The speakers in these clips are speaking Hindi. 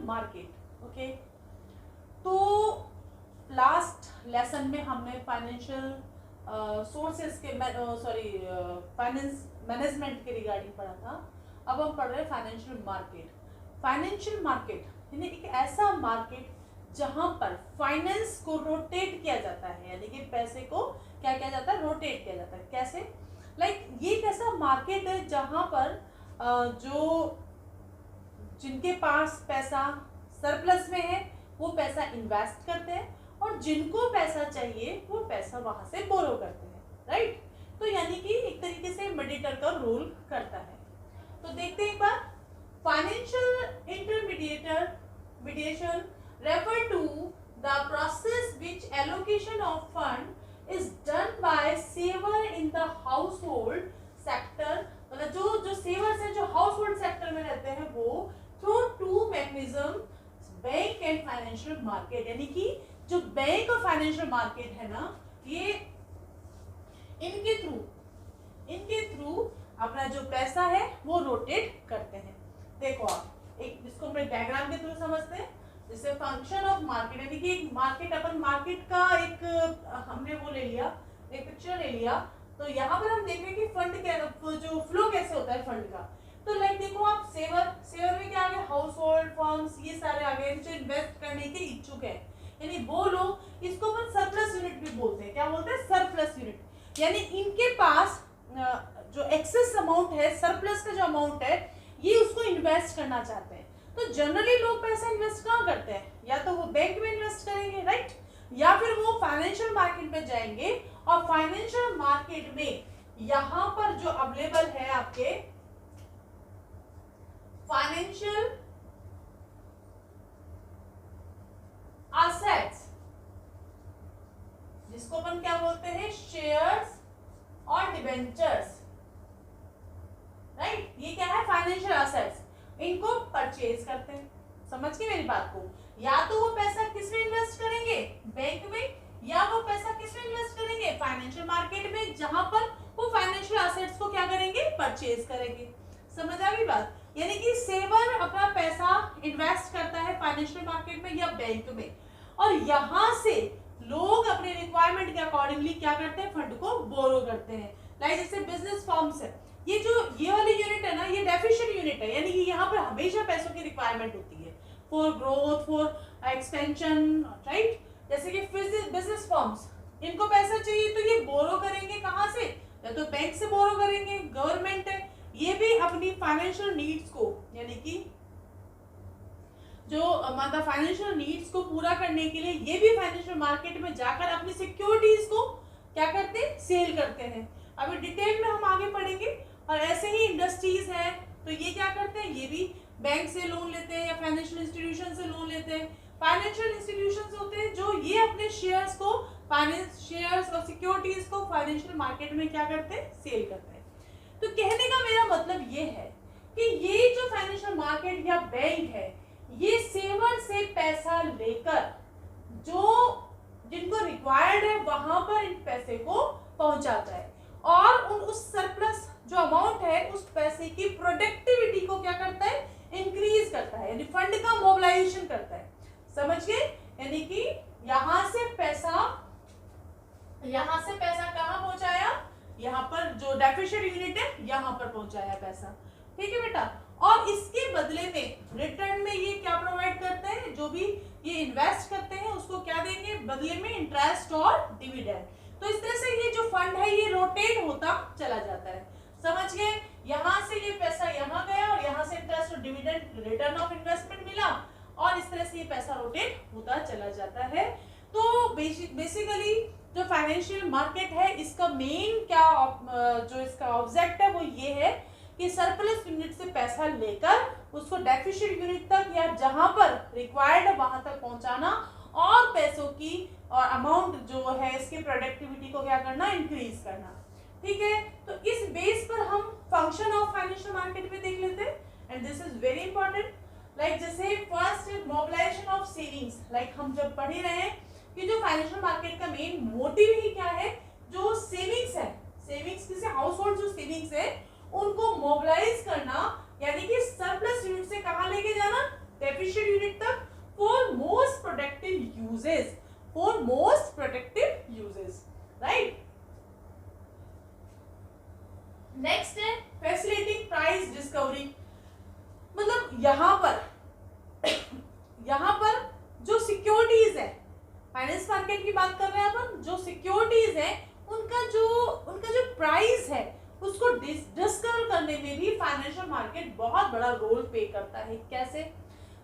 मार्केट। ओके, तो लास्ट लेसन में हमने फाइनेंशियल सोर्सेस के फाइनेंस मैनेजमेंट के रिगार्डिंग पढ़ा था। अब हम पढ़ रहे हैं फाइनेंशियल मार्केट। फाइनेंशियल मार्केट यानी एक ऐसा मार्केट जहां पर फाइनेंस को रोटेट किया जाता है, यानी कि पैसे को क्या किया जाता है, रोटेट किया जाता है। कैसे? ये एक ऐसा मार्केट है जहां पर जो जिनके पास पैसा सरप्लस में है वो पैसा इन्वेस्ट करते हैं, और जिनको पैसा चाहिए वो पैसा वहां से बोरो करते हैं, राइट। तो यानी कि एक तरीके से मेडिएटर का रोल करता है। तो देखते हैं एक बार, financial intermediation refer to the process which allocation of fund is done by saver in the household sector. मतलब जो सेवर्स है, जो हाउस होल्ड सेक्टर में रहते हैं, वो through to mechanism, bank and financial market. यानी कि जो बैंक और फाइनेंशियल मार्केट है ना, ये इनके थ्रू अपना जो पैसा है वो रोटेट करते हैं। देखो आप एक इसको मैं डायग्राम के थ्रू समझते हैं। जैसे फंक्शन ऑफ मार्केट, यानी कि एक मार्केट, अपन मार्केट का एक हमने वो ले लिया, एक पिक्चर ले लिया। तो यहाँ पर हम देख रहे हैं कि फंड क्या, जो फ्लो कैसे होता है फंड का। तो देखो आप, सेवर में क्या आ गया, हाउस होल्ड फर्म्स, ये सारे आ गए जो इन्वेस्ट करने के इच्छुक है, यानी वो लोग। इसको अपन सरप्लस यूनिट भी बोलते हैं। क्या बोलते हैं? Surplus unit. यानी इनके पास जो एक्सेस अमाउंट है, सरप्लस का जो अमाउंट है, ये उसको इन्वेस्ट करना चाहते हैं। तो जनरली लोग पैसा इन्वेस्ट कहाँ करते हैं? या तो वो बैंक में इन्वेस्ट करेंगे, राइट, या फिर वो फाइनेंशियल मार्केट में जाएंगे। और फाइनेंशियल मार्केट में यहाँ पर जो अवेलेबल है आपके फाइनेंशियल एसेट्स, जिसको अपन क्या बोलते हैं, शेयर्स और डिबेंचर्स, राइट। ये क्या है? Financial assets. इनको परचेज करते हैं। समझ गए मेरी बात को? या तो वो पैसा किस में इन्वेस्ट करेंगे, बैंक में, या वो पैसा किस में इन्वेस्ट करेंगे, फाइनेंशियल मार्केट में, जहां पर वो फाइनेंशियल एसेट्स को क्या करेंगे, परचेज करेंगे। समझ आ गई बात? यानी कि सेवर अपना पैसा इन्वेस्ट करता है फाइनेंशियल मार्केट में या बैंक में, और यहां से लोग अपने रिक्वायरमेंट के अकॉर्डिंगली क्या करते हैं, फंड को बोरो करते हैं। जैसे बिजनेस फर्म्स है, ये वाली यूनिट है ना, ये डेफिशिएंट यूनिट है। यानी कि यहाँ पर हमेशा पैसों की रिक्वायरमेंट होती है for growth, for expansion, right. जैसे कि बिजनेस फर्म्स, इनको पैसा चाहिए तो ये बोरो करेंगे। कहाँ से? या तो बैंक से बोरो करेंगे, गवर्नमेंट है, ये भी अपनी फाइनेंशियल नीड्स को, यानी कि जो मतलब फाइनेंशियल नीड्स को पूरा करने के लिए ये भी फाइनेंशियल मार्केट में जाकर अपनी सिक्योरिटीज को क्या करते हैं, सेल करते हैं। अभी डिटेल में हम आगे पढ़ेंगे। और ऐसे ही इंडस्ट्रीज है, तो ये क्या करते हैं, ये भी बैंक से लोन लेते हैं या फाइनेंशियल इंस्टीट्यूशन से लोन लेते हैं। फाइनेंशियल इंस्टीट्यूशंस होते हैं जो ये अपने शेयर्स और सिक्योरिटीज को फाइनेंशियल मार्केट में क्या करते हैं, सेल करते हैं। तो कहने का मेरा मतलब ये है कि ये जो फाइनेंशियल मार्केट या बैंक है, ये सेवर से पैसा लेकर जो जिनको रिक्वायर्ड है वहां पर इन पैसे को पहुंचाता है, और उस सरप्लस जो अमाउंट है उस पैसे की प्रोडक्टिविटी को क्या करता है, इंक्रीज करता है, यानी फंड का मोबिलाइजेशन करता है। समझ गए? यानी कि यहां से पैसा कहां पहुंचाया, यहाँ पर जो डेफिशिएंट यूनिट है यहाँ पर पहुंचाया पैसा। ठीक है बेटा। और इसके बदले में रिटर्न में ये क्या प्रोवाइड करते हैं, जो भी ये इन्वेस्ट करते हैं उसको क्या देंगे बदले में, इंटरेस्ट और डिविडेंड। तो इस तरह से ये जो फंड है ये रोटेट होता चला जाता है। समझ गए? यहाँ से ये पैसा यहाँ गया और यहाँ से इंटरेस्ट और डिविडेंड, रिटर्न ऑफ इन्वेस्टमेंट मिला, और इस तरह से ये पैसा रोटेट होता चला जाता है। तो बेसिकली जो फाइनेंशियल मार्केट है इसका मेन क्या जो इसका ऑब्जेक्ट है वो ये है कि सरप्लस यूनिट से पैसा लेकर उसको डेफिशिएंट यूनिट तक या जहां पर रिक्वायर्ड है वहां तक पहुंचाना, और पैसों की और अमाउंट जो है इसकी प्रोडक्टिविटी को क्या करना, इंक्रीज करना। ठीक है। तो इस बेस पर हम फंक्शन ऑफ फाइनेंशियल मार्केट में देख लेते हैं, and this is very important. जैसे फर्स्ट मोबिलाइजेशन ऑफ सेविंग्स, हम जब पढ़ ही रहे हैं कि जो फाइनेंशियल मार्केट का मेन मोटिव ही क्या है, जो सेविंग्स है, सेविंग्स किसी हाउस होल्ड जो सेविंग्स है उनको मोबिलाइज करना, यानी कि सरप्लस यूनिट से कहां लेके जाना, डेफिशिएंट यूनिट तक uses, for most protective uses, right? Next है फैसिलिटिंग प्राइस डिस्कवरी। मतलब यहाँ पर जो सिक्योरिटीज है, फाइनेंस मार्केट की बात कर रहे हैं अपन, जो सिक्योरिटीज है उनका जो प्राइस है उसको डिस्कवर करने में भी फाइनेंशियल मार्केट बहुत बड़ा रोल प्ले करता है। कैसे?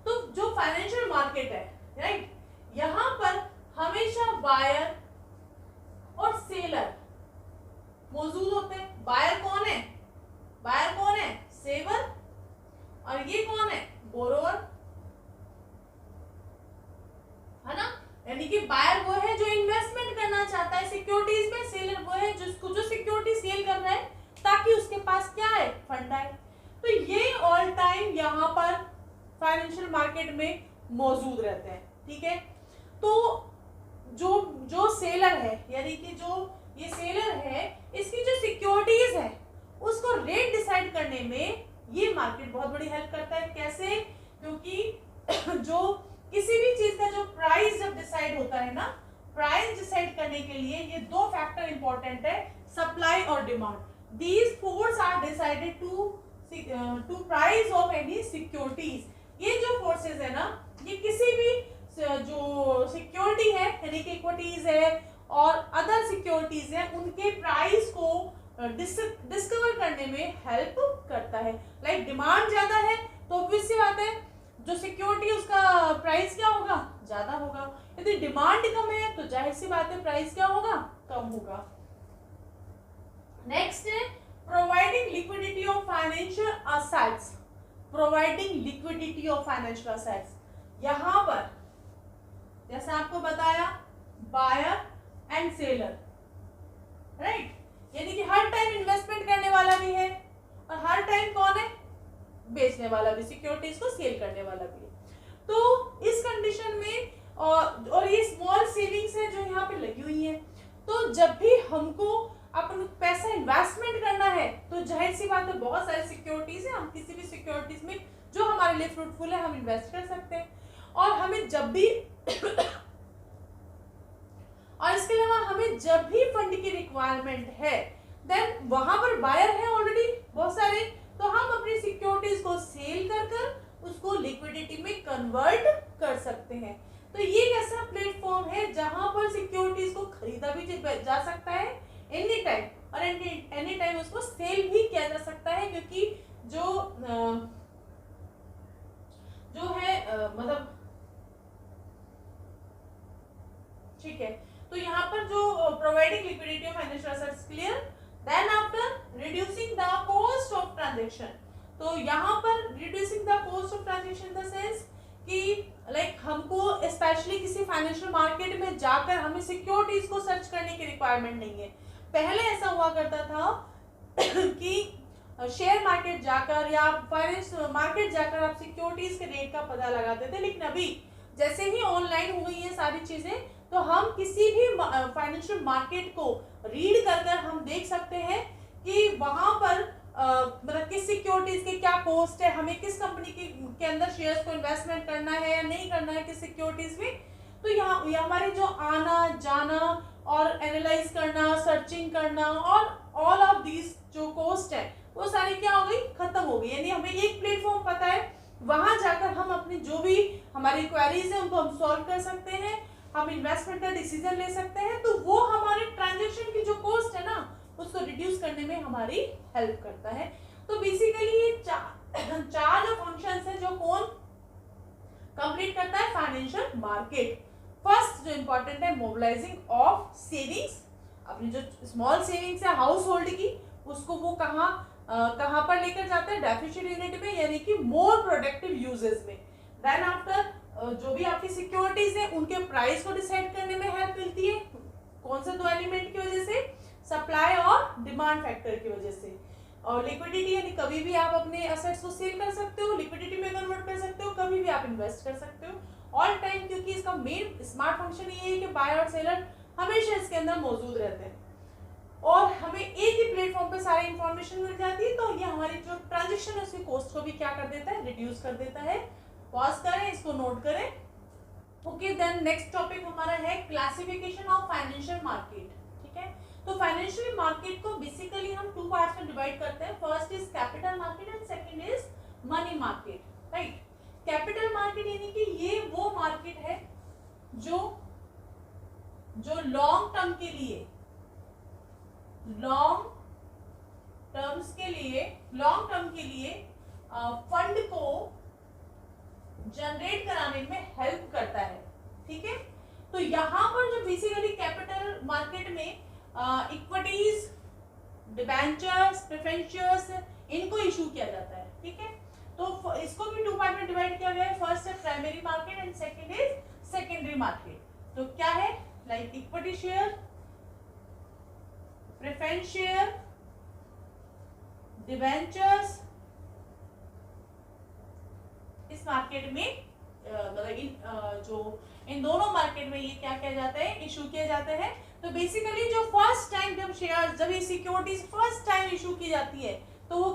तो जो फाइनेंशियल मार्केट है, राइट, यहाँ पर हमेशा बायर और सेलर मौजूद होते हैं। बायर कौन है? सेवर, और ये कौन है? बोरोवर, है ना। यानी कि बायर वो है जो इन्वेस्टमेंट करना चाहता है सिक्योरिटीज में, सेलर वो है जो सिक्योरिटी सेल कर रहा है ताकि उसके पास क्या है? फंड आए। तो ये ऑल टाइम यहाँ पर फाइनेंशियल मार्केट में मौजूद रहते हैं, ठीक है। तो जो सेलर है, यानी कि जो ये सेलर है, इसकी जो सिक्योरिटीज है उसको रेट डिसाइड करने में ये मार्केट बहुत बड़ी हेल्प करता है। कैसे? क्योंकि जो किसी भी चीज का जो प्राइस जब डिसाइड होता है ना, प्राइस डिसाइड करने के लिए ये दो फैक्टर इंपॉर्टेंट है, सप्लाई और demand. These force are decided to price of any securities. ये जो फोर्सेस है ना, ये किसी भी जो सिक्योरिटी है, यानी कि इक्विटीज है और अदर सिक्योरिटीज है, उनके प्राइस को डिस्कवर करने में हेल्प करता है। लाइक डिमांड ज्यादा है तो ऑब्वियस सी बात है जो सिक्योरिटी है उसका प्राइस क्या होगा? ज्यादा होगा। यदि डिमांड कम है तो जाहिर सी बात है प्राइस क्या होगा? कम होगा। नेक्स्ट है providing liquidity of financial assets. Providing liquidity of financial assets, यहाँ पर जैसे आपको बताया बायर एंड सेलर, राइट, यानी कि हर टाइम इन्वेस्टमेंट करने वाला भी है और हर टाइम कौन है? बेचने वाला भी, सिक्योरिटीज को सेल करने वाला भी है। तो इस कंडीशन में और ये स्मॉल सेविंग्स है जो यहाँ पे लगी हुई है, तो जब भी हमको अपन पैसा इन्वेस्टमेंट करना है तो जाहिर सी बात है बहुत सारी सिक्योरिटीज है, हम किसी भी सिक्योरिटीज में जो हमारे लिए फ्रूटफुल है हम इन्वेस्ट कर सकते हैं। और हमें जब भी और इसके अलावा हमें जब भी फंड की रिक्वायरमेंट है, देन वहां पर बायर है ऑलरेडी बहुत सारे, तो हम अपनी सिक्योरिटीज को सेल कर उसको लिक्विडिटी में कन्वर्ट कर सकते हैं। तो ये एक ऐसा प्लेटफॉर्म है जहां पर सिक्योरिटीज को खरीदा भी जा सकता है एनी टाइम, और एनी टाइम उसको सेल भी किया जा सकता है, क्योंकि जो है मतलब ठीक है। तो यहाँ पर जो providing liquidity of financial assets, clear. Then after reducing the cost of transaction, तो यहाँ पर reducing the cost of transaction in the sense कि लाइक हमको स्पेशली किसी फाइनेंशियल मार्केट में जाकर हमें सिक्योरिटीज को सर्च करने की रिक्वायरमेंट नहीं है। पहले ऐसा हुआ करता था कि शेयर मार्केट जाकर या फाइनेंस मार्केट जाकर आप सिक्योरिटीज के रेट का पता लगाते थे, लेकिन अभी जैसे ही ऑनलाइन हो गई है सारी चीजें, तो हम किसी भी फाइनेंशियल मार्केट को रीड कर हम देख सकते हैं कि वहां पर मतलब किस सिक्योरिटीज के क्या कॉस्ट है, हमें किस कंपनी के अंदर शेयर्स को इन्वेस्टमेंट करना है या नहीं करना है, किस सिक्योरिटीज में। तो यहाँ हमारे जो आना जाना और एनालाइज करना, सर्चिंग करना और ऑल ऑफ दीज जो कॉस्ट है वो सारी क्या हो गई? खत्म हो गई। यानी हमें एक प्लेटफॉर्म पता है, वहां जाकर हम अपनी जो भी हमारी क्वेरीज है उनको हम सॉल्व कर सकते हैं, हम इन्वेस्टमेंट का डिसीजन ले सकते हैं। तो वो हमारे ट्रांजैक्शन की जो कॉस्ट है ना उसको रिड्यूस करने में हमारी हेल्प करता है। तो बेसिकली ये चार जो फंक्शंस है जो कौन कंप्लीट करता है? Financial market. फर्स्ट जो इंपॉर्टेंट है मोबिलाइजिंग ऑफ सेविंग्स, अपनी जो स्मॉल सेविंग्स है हाउस होल्ड की उसको वो कहाँ पर लेकर जाते हैं? डेफिशिएंट यूनिट में, यानी कि मोर प्रोडक्टिव यूजेस में। देन आफ्टर जो भी आपकी सिक्योरिटीज है उनके प्राइस को डिसाइड करने में हेल्प मिलती है। कौन से दो एलिमेंट की वजह से? सप्लाई और डिमांड फैक्टर की वजह से। और लिक्विडिटी, यानी कभी भी आप अपने असेट्स को सेल कर सकते हो, लिक्विडिटी में कन्वर्ट कर सकते हो, कभी भी आप इन्वेस्ट कर सकते हो ऑल टाइम, क्योंकि इसका मेन स्मार्ट फंक्शन ये है कि बायर और सेलर हमेशा इसके अंदर मौजूद रहते हैं और हमें एक ही प्लेटफॉर्म पे सारी इंफॉर्मेशन मिल जाती है। तो ये हमारी जो ट्रांजैक्शन है उसकी कॉस्ट को भी क्या कर देता है? रिड्यूस कर देता है। पॉज करें, इसको नोट करें। ओके, देन नेक्स्ट टॉपिक हमारा है क्लासिफिकेशन ऑफ फाइनेंशियल मार्केट। ठीक है, तो फाइनेंशियल मार्केट को बेसिकली हम टू पार्ट्स में डिवाइड करते हैं। First is capital market and second is money market, right. Capital market यानी कि ये वो मार्केट है जो लॉन्ग टर्म के लिए, लॉन्ग टर्म के लिए फंड को जनरेट कराने में हेल्प करता है। ठीक है, तो यहाँ पर जो बेसिकली कैपिटल मार्केट में इक्विटीज, डिबेंचर्स, प्रेफरेंस इनको इशू किया जाता है। ठीक है, तो इसको भी टू पार्ट में डिवाइड किया गया है। फर्स्ट है primary market and second is secondary market. तो क्या है, like equity share, preference share, debentures, इस मार्केट में मतलब इन दोनों मार्केट में ये क्या किया जाता है, इशू किए जाते हैं। तो बेसिकली जो फर्स्ट टाइम जब ये सिक्योरिटीज फर्स्ट टाइम इशू की जाती है तो वो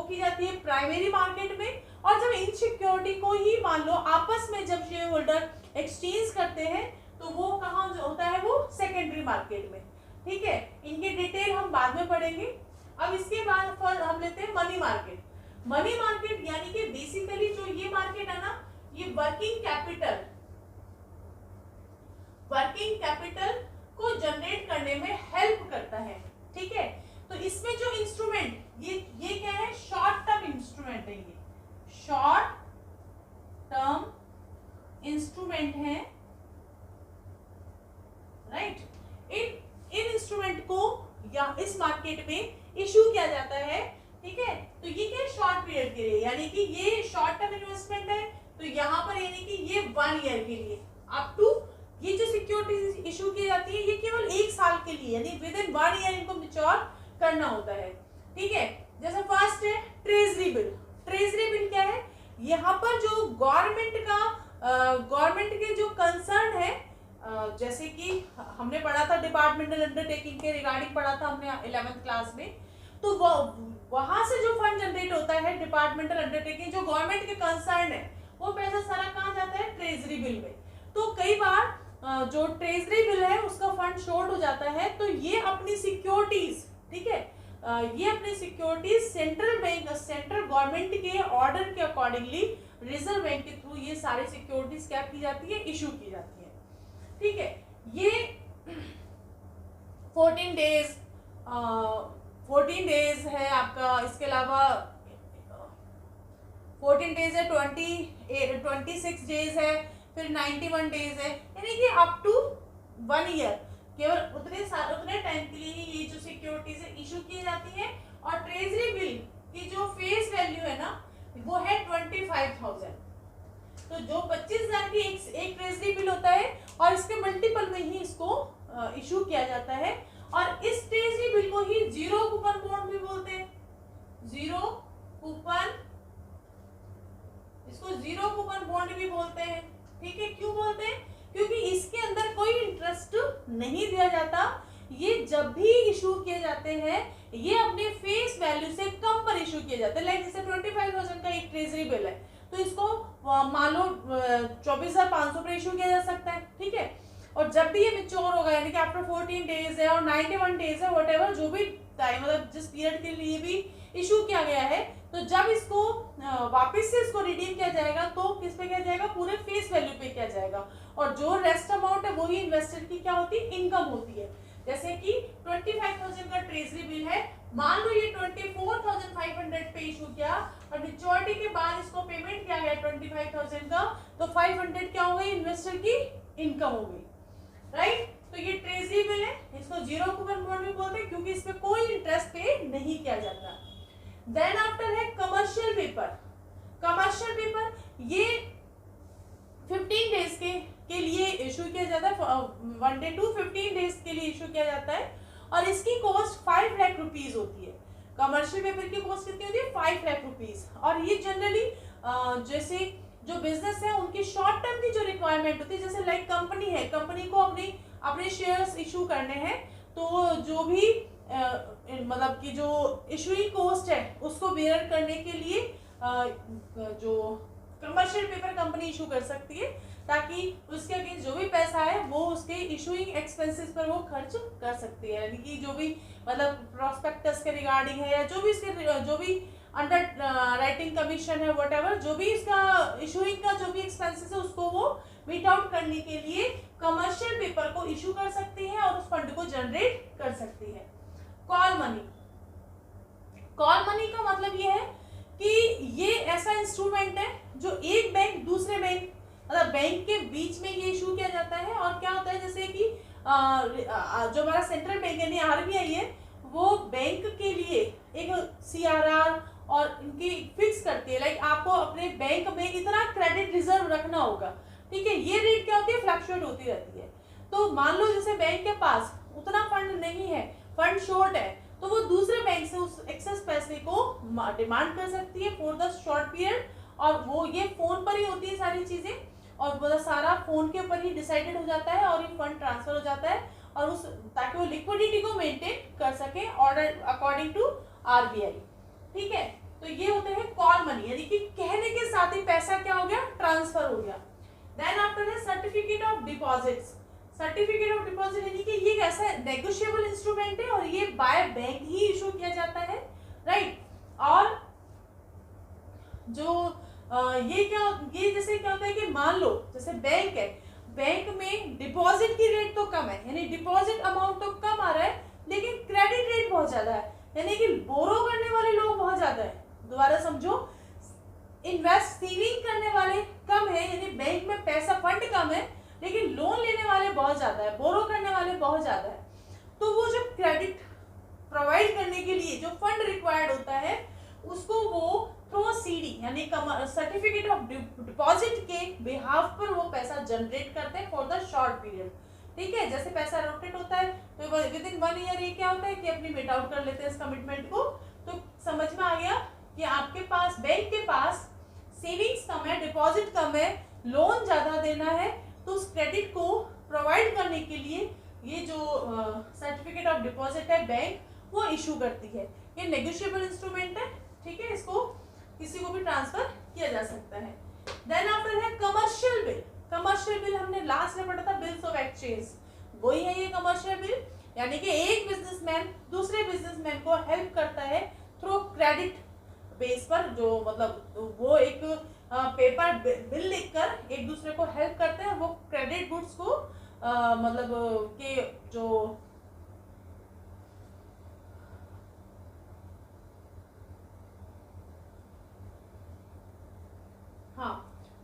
की जाती है प्राइमरी मार्केट में, और जब इन सिक्योरिटी को ही मान लो आपस में जब शेयर होल्डर एक्सचेंज करते हैं तो वो कहाँ होता है, वो सेकेंडरी मार्केट में। ठीक है, इनकी डिटेल हम बाद में पढ़ेंगे। अब इसके बाद हम लेते हैं मनी मार्केट। मनी मार्केट यानी कि बेसिकली जो ये मार्केट है ना, ये वर्किंग कैपिटल को जनरेट करने में हेल्प करता है। ठीक है, तो इसमें जो इंस्ट्रूमेंट ये क्या है, शॉर्ट टर्म इंस्ट्रूमेंट है, ये शॉर्ट टर्म इंस्ट्रूमेंट है, राइट। इन इंस्ट्रूमेंट को या इस मार्केट में इशू किया जाता है। ठीक है, तो ये क्या है, शॉर्ट पीरियड के लिए, यानी कि ये शॉर्ट टर्म इन्वेस्टमेंट है। तो यहाँ पर यानी कि ये 1 ईयर के लिए अप टू, ये जो सिक्योरिटी इशू की जाती है ये केवल 1 साल के लिए, यानी विद इन 1 ईयर इनको मैच्योर करना होता है। ठीक है, जैसे फर्स्ट है ट्रेजरी बिल। ट्रेजरी बिल क्या है, यहाँ पर जो गवर्नमेंट के जो कंसर्न है, जैसे कि हमने पढ़ा था डिपार्टमेंटल अंडरटेकिंग के रिगार्डिंग पढ़ा था हमने 11th क्लास में, तो वहां से जो फंड जनरेट होता है डिपार्टमेंटल अंडरटेकिंग, जो गवर्नमेंट के कंसर्न है, वो पैसा सारा कहाँ जाता है, ट्रेजरी बिल में। तो कई बार जो ट्रेजरी बिल है उसका फंड शॉर्ट हो जाता है, तो ये अपनी सिक्योरिटीज, ठीक है, ये अपनी सिक्योरिटीज सेंट्रल गवर्नमेंट के ऑर्डर के अकॉर्डिंगली रिजर्व बैंक के थ्रू ये सारी सिक्योरिटीज क्या की जाती है, इशू की जाती है। ठीक है, ये 14 डेज है आपका, इसके अलावा 14 डेज है, 26 डेज है, फिर 91 डेज है, यानी कि अप टू 1 ईयर केवल उतने टाइम के लिए ये जो सिक्योरिटीज इशू की जाती है। और ट्रेजरी बिल की जो फेस वैल्यू है ना, वो है 25,000। तो जो 25,000 की एक ट्रेजरी बिल होता है और इसके मल्टीपल में ही इसको इशू किया जाता है। और इस ट्रेजरी बिल को ही जीरो कूपन बॉन्ड भी बोलते हैं। जीरो कूपन बॉन्ड भी बोलते हैं। ठीक है, क्यों बोलते हैं, क्योंकि इसके अंदर कोई इंटरेस्ट नहीं दिया जाता। ये जब भी इशू किए जाते हैं ये अपने फेस वैल्यू से कम पर इशू किए जाते हैं। लाइक जैसे 25,000 का एक ट्रेजरी बिल है तो इसको मान लो 24,500 पर इशू किया जा सकता है। ठीक है, और जब भी ये मैच्योर होगा, यानी कि आफ्टर 14 डेज है और 91 डेज है, व्हाटएवर जो भी टाइम, मतलब जिस पीरियड के लिए भी इशू किया गया है, तो जब इसको वापस से इसको रिडीम किया जाएगा तो किस पे किया जाएगा, पूरे फेस वैल्यू पे किया जाएगा। और जो रेस्ट अमाउंट है वही इन्वेस्टर की क्या होती है, इनकम होती है। जैसे कि 25,000 का ट्रेजरी बिल है, मान लो ये 24,500 पे इशू किया और मैच्योरिटी के बाद इसको पेमेंट किया गया 25,000 का, तो 500 क्या हो गई, इन्वेस्टर की इनकम हो गई, राइट। तो ये ट्रेजरी बिल है, इसको जीरो कूपन बॉन्ड भी बोलते हैं क्योंकि इसमें कोई इंटरेस्ट पे नहीं किया जाता। देन आफ्टर है कमर्शियल पेपर। कमर्शियल पेपर ये 15 डेज के लिए इशू किया जाता है, 1 डे टू 15 डेज के लिए इशू किया जाता है और इसकी कॉस्ट 5 लाख रुपीज होती है। कमर्शियल पेपर की कॉस्ट कितनी होती है, 5 लाख रुपीज। और ये जनरली जैसे जो बिजनेस है उनकी शॉर्ट टर्म की जो रिक्वायरमेंट होती है, जैसे लाइक कंपनी है, कंपनी को अपने शेयर्स इशू करने हैं, तो जो भी मतलब कि जो इशूइंग कॉस्ट है उसको बेयर करने के लिए जो कमर्शियल पेपर कंपनी इशू कर सकती है। ताकि उसके अगेंस्ट जो भी पैसा है वो उसके इशूइंग एक्सपेंसेस पर वो खर्च कर सकती है, यानी कि जो भी मतलब प्रोस्पेक्टस के रिगार्डिंग है या जो भी इसके जो भी अंडर राइटिंग कमीशन है व्हाटएवर, जो भी इसका इशूइंग का जो भी एक्सपेंसेस है उसको वो मीट आउट करने के लिए कमर्शियल पेपर को इशू कर सकती है और उस फंड को जनरेट कर सकती है। कॉल मनी, कॉल मनी का मतलब ये है कि ये ऐसा इंस्ट्रूमेंट है जो एक बैंक दूसरे बैंक मतलब बैंक के बीच में ये इशू किया जाता है। और क्या होता है, जैसे कि जो हमारा सेंट्रल बैंक यानी आरबीआई है वो बैंक के लिए एक सीआरआर और इनकी फिक्स करती है, लाइक आपको अपने बैंक में इतना क्रेडिट रिजर्व रखना होगा, ठीक है। ये रेट क्या होती है, फ्लक्चुएट होती रहती है। तो मान लो जैसे बैंक के पास उतना फंड नहीं है, फंड शॉर्ट है, तो वो दूसरे बैंक से उस एक्सेस पैसे को डिमांड कर सकती है फॉर द शॉर्ट पीरियड। और वो ये फोन पर ही होती है सारी चीजें, और वो सारा फोन के ऊपर ही डिसाइडेड हो जाता है और ये फंड ट्रांसफर हो जाता है, और उस ताकि वो लिक्विडिटी को मेंटेन कर सके ऑर्डर अकॉर्डिंग टू आरबीआई, ठीक है। तो ये होते हैं कॉल मनी, यानी कि कहने के साथ ही पैसा क्या हो गया, ट्रांसफर हो गया। देन आफ्टर है certificate of deposits. Certificate of deposit यानी कि ये ऐसा नेगोशिएबल इंस्ट्रूमेंट है और ये बाय बैंक ही इशू किया जाता है, राइट। और जो ये जैसे क्या होता है कि मान लो जैसे बैंक है, बैंक में डिपॉजिट की रेट तो कम है, यानी डिपॉजिट अमाउंट तो कम आ रहा है, लेकिन क्रेडिट रेट बहुत ज्यादा है, यानी कि बोरो करने वाले लोग बहुत ज्यादा है। दोबारा समझो, इन्वेस्ट सेविंग करने वाले कम है, यानी बैंक में पैसा फंड कम है, लेकिन लोन लेने वाले बहुत ज्यादा है, बोरो करने वाले बहुत ज्यादा है। तो वो जो क्रेडिट प्रोवाइड करने के लिए जो फंड रिक्वायर्ड होता है उसको वो थ्रू सीडी यानी सर्टिफिकेट ऑफ डिपॉजिट के बिहाफ पर वो पैसा जनरेट करते हैं फॉर द शॉर्ट पीरियड, ठीक है। जैसे पैसा रोटेट होता है तो विद इन 1 ईयर ये क्या होता है कि अपनी मीट आउट कर लेते हैं इस कमिटमेंट को। तो समझ में आ गया कि आपके पास बैंक के पास सेविंग्स कम है, डिपॉजिट कम है, लोन ज्यादा देना है, तो उस क्रेडिट को प्रोवाइड करने के लिए ये जो सर्टिफिकेट ऑफ डिपॉजिट है बैंक वो इशू करती है। ये नेगोशिएबल इंस्ट्रूमेंट है, ठीक है, इसको किसी को भी ट्रांसफर किया जा सकता है। देन आफ्टर है कमर्शियल बिल। कमर्शियल बिल हमने लास्ट में पढ़ा था, बिल्स ऑफ एक्सचेंज, वही है ये कमर्शियल बिल, यानी कि एक बिजनेसमैन दूसरे बिजनेसमैन को हेल्प करता है थ्रू क्रेडिट बेस पर, जो मतलब वो एक पेपर बिल लिखकर एक दूसरे को हेल्प करते हैं, वो क्रेडिट गुड्स को मतलब के जो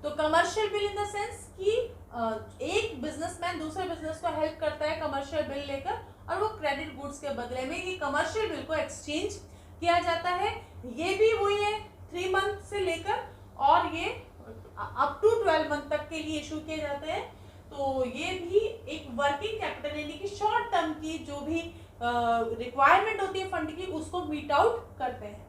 तो commercial bill in the sense कि एक बिजनेसमैन दूसरे बिजनेस को हेल्प करता है कमर्शियल बिल लेकर, और वो क्रेडिट गुड्स के बदले में ये कमर्शियल बिल को एक्सचेंज किया जाता है। ये भी वही है 3 मंथ से लेकर और ये अप टू 12 मंथ तक के लिए इशू किए जाते हैं। तो ये भी एक वर्किंग कैपिटल यानी कि शॉर्ट टर्म की जो भी रिक्वायरमेंट होती है फंड की उसको मीट आउट करते हैं,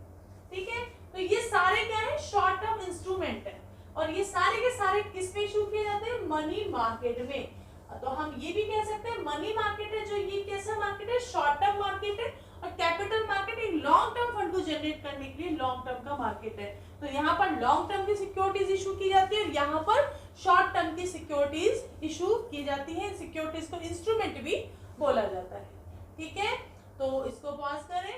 ठीक है। तो ये सारे क्या है, शॉर्ट टर्म इंस्ट्रूमेंट है, और ये सारे के सारे किस में इशू किए जाते हैं, मनी मार्केट में। तो हम ये भी कह सकते हैं मनी मार्केट है जो ये कैसा मार्केट है, शॉर्ट टर्म मार्केट है, और कैपिटल मार्केट एक लॉन्ग टर्म फंड को जनरेट करने के लिए लॉन्ग टर्म का मार्केट है। तो यहाँ पर लॉन्ग टर्म की सिक्योरिटीज इशू की जाती है और यहाँ पर शॉर्ट टर्म की सिक्योरिटीज इशू की जाती है। सिक्योरिटीज को इंस्ट्रूमेंट भी बोला जाता है, ठीक है। तो इसको पॉज करें।